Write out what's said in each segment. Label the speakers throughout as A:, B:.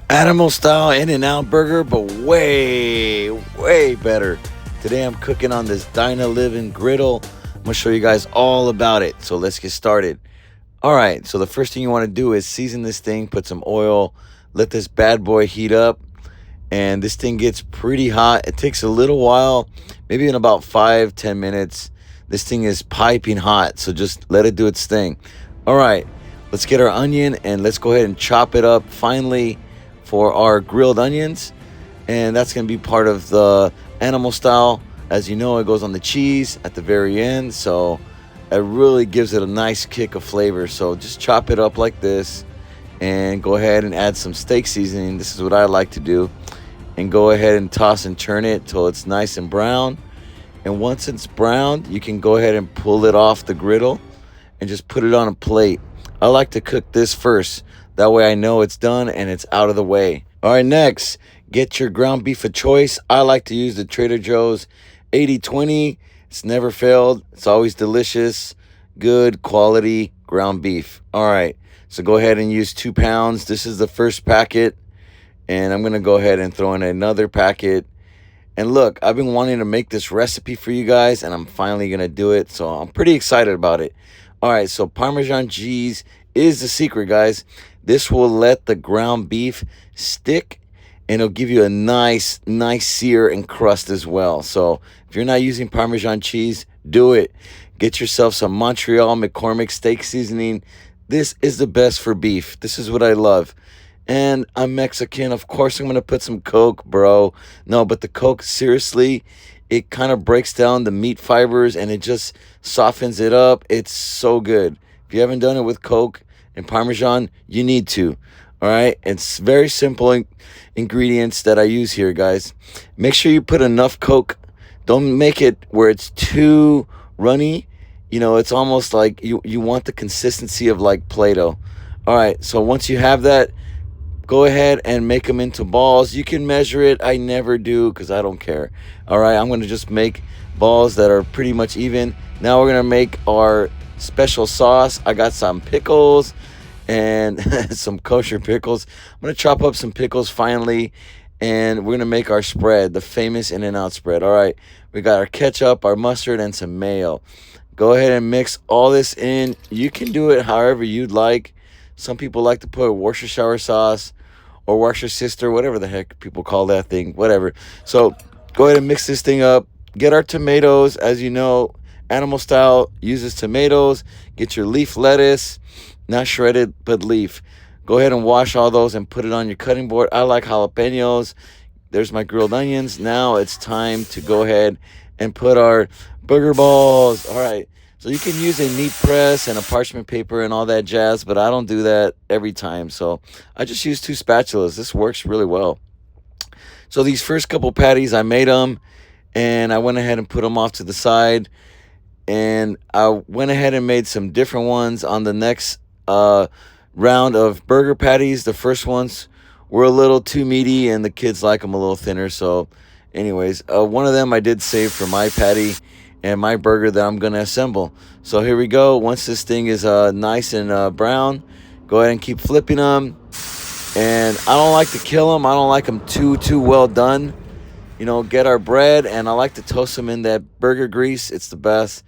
A: Animal style In-N-Out burger, but way better. Today I'm cooking on this Dyna Living griddle. I'm gonna show you guys all about it. So let's get started. All right, so the first thing you want to do is season this thing, put some oil, let this bad boy heat up, and this thing gets pretty hot. It takes a little while, maybe in about 5-10 minutes. This thing is piping hot, so just let it do its thing. All right, let's get our onion and let's go ahead and chop it up finely for our grilled onions, and that's going to be part of the animal style. As you know, it goes on the cheese at the very end, so it really gives it a nice kick of flavor. So just chop it up like this and go ahead and add some steak seasoning. This is what I like to do, and go ahead and toss and turn it till it's nice and brown. And once it's browned, you can go ahead and pull it off the griddle and just put it on a plate. I like to cook this first. That way I know it's done and it's out of the way. All right, next, get your ground beef of choice. I like to use the Trader Joe's 80/20. It's never failed. It's always delicious, good quality ground beef. All right, so go ahead and use 2 pounds. This is the first packet, and I'm going to go ahead and throw in another packet. And look, I've been wanting to make this recipe for you guys, and I'm finally going to do it, so I'm pretty excited about it. All right, so Parmesan cheese is the secret, guys. This will let the ground beef stick, and it'll give you a nice sear and crust as well. So if you're not using Parmesan cheese, do it. Get yourself some Montreal McCormick steak seasoning. This is the best for beef. This is what I love. And I'm Mexican. Of course, I'm going to put some Coke, bro. No, but the Coke, seriously, it kind of breaks down the meat fibers and it just softens it up. It's so good. If you haven't done it with Coke and Parmesan, you need to. All right, it's very simple ingredients that I use here, guys. Make sure you put enough Coke. Don't make it where it's too runny. You know, it's almost like you want the consistency of like Play-Doh. All right, so once you have that, go ahead and make them into balls. You can measure it. I never do because I don't care. All right, I'm going to just make balls that are pretty much even. Now we're going to make our special sauce. I got some pickles and some kosher pickles. I'm going to chop up some pickles finally, and we're going to make our spread, the famous In-N-Out spread. All right, we got our ketchup, our mustard, and some mayo. Go ahead and mix all this in. You can do it however you'd like. Some people like to put Worcestershire sauce or Worcestershire, whatever the heck people call that thing, whatever. So go ahead and mix this thing up. Get our tomatoes. As you know, animal style uses tomatoes. Get your leaf lettuce, not shredded, but leaf. Go ahead and wash all those and put it on your cutting board. I like jalapenos. There's my grilled onions. Now it's time to go ahead and put our burger balls. All right. So you can use a meat press and a parchment paper and all that jazz, but I don't do that every time. So I just use 2 spatulas. This works really well. So these first couple patties, I made them, and I went ahead and put them off to the side. And I went ahead and made some different ones on the next round of burger patties. The first ones were a little too meaty, and the kids like them a little thinner. So anyways, one of them I did save for my patty and my burger that I'm going to assemble. So here we go. Once this thing is nice and brown, go ahead and keep flipping them. And I don't like to kill them. I don't like them too well done. You know, get our bread, and I like to toast them in that burger grease. It's the best.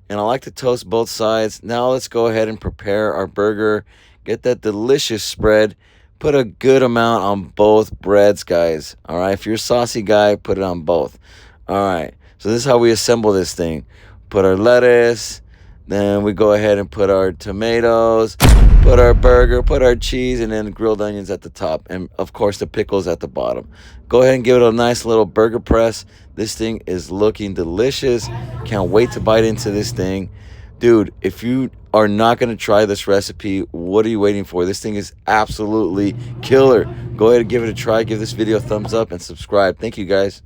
A: And I like to toast both sides. Now let's go ahead and prepare our burger. Get that delicious spread. Put a good amount on both breads, guys. All right, if you're a saucy guy, put it on both. All right. So this is how we assemble this thing. Put our lettuce, then we go ahead and put our tomatoes, put our burger, put our cheese, and then grilled onions at the top. And, of course, the pickles at the bottom. Go ahead and give it a nice little burger press. This thing is looking delicious. Can't wait to bite into this thing. Dude, if you are not going to try this recipe, what are you waiting for? This thing is absolutely killer. Go ahead and give it a try. Give this video a thumbs up and subscribe. Thank you, guys.